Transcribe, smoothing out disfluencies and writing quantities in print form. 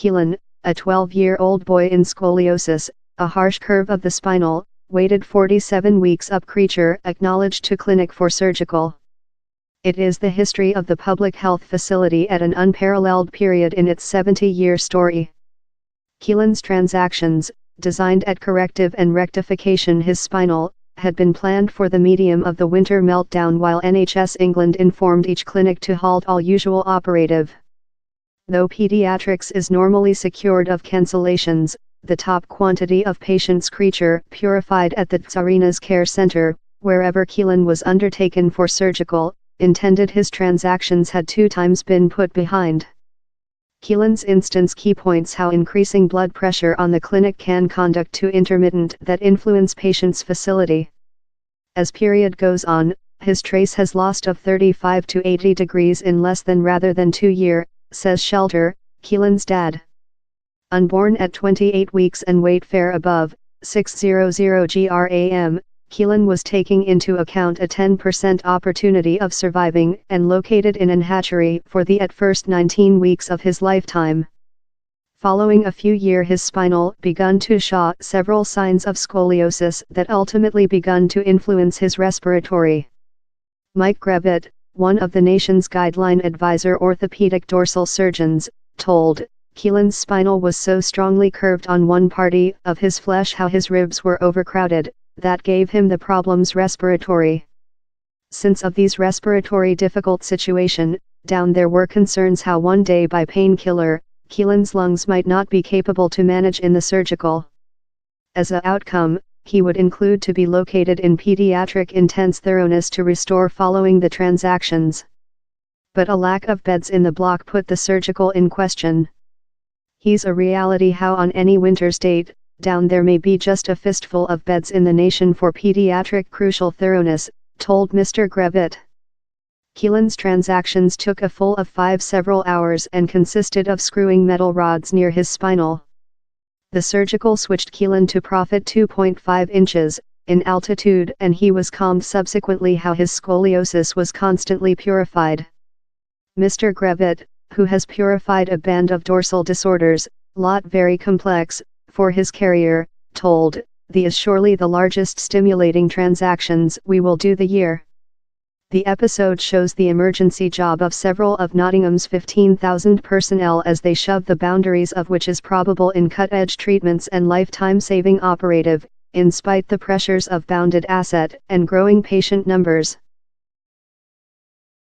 Keilan, a 12-year-old boy in scoliosis, a harsh curve of the spinal, waited 47 weeks up creature acknowledged to clinic for surgical. It is the history of the public health facility at an unparalleled period in its 70-year story. Keilan's transactions, designed at corrective and rectification his spinal, had been planned for the medium of the winter meltdown while NHS England informed each clinic to halt all usual operative. Though pediatrics is normally secured of cancellations, the top quantity of patients creature purified at the Tsarina's care center, wherever Keilan was undertaken for surgical, intended his transactions had 2 times been put behind. Keilan's instance key points how increasing blood pressure on the clinic can conduct to intermittent that influence patient's facility. As period goes on, his trace has lost of 35 to 80 degrees in less than rather than 2 year, says Shelter, Keilan's dad. Unborn at 28 weeks and weight fair above 600 gram, Keilan was taking into account a 10% opportunity of surviving and located in an hatchery for the at first 19 weeks of his lifetime. Following a few years his spinal begun to show several signs of scoliosis that ultimately begun to influence his respiratory. Mike Grevitt, one of the nation's guideline advisor orthopedic dorsal surgeons, told, Keilan's spinal was so strongly curved on one party of his flesh how his ribs were overcrowded, that gave him the problems respiratory. Since of these respiratory difficult situation, down there were concerns how one day by painkiller, Keilan's lungs might not be capable to manage in the surgical. As a outcome, he would include to be located in pediatric intense thoroughness to restore following the transactions. But a lack of beds in the block put the surgical in question. He's a reality how on any winter's date, down there may be just a fistful of beds in the nation for pediatric crucial thoroughness, told Mr. Grevitt. Keilan's transactions took a full of 5 several hours and consisted of screwing metal rods near his spinal. The surgical switched Keilan to profit 2.5 inches in altitude and he was calmed subsequently how his scoliosis was constantly purified. Mr. Grevitt, who has purified a band of dorsal disorders, lot very complex, for his carrier, told, "The is surely the largest stimulating transactions we will do the year." The episode shows the emergency job of several of Nottingham's 15,000 personnel as they shove the boundaries of which is probable in cut-edge treatments and lifetime-saving operative, in spite the pressures of bounded asset and growing patient numbers.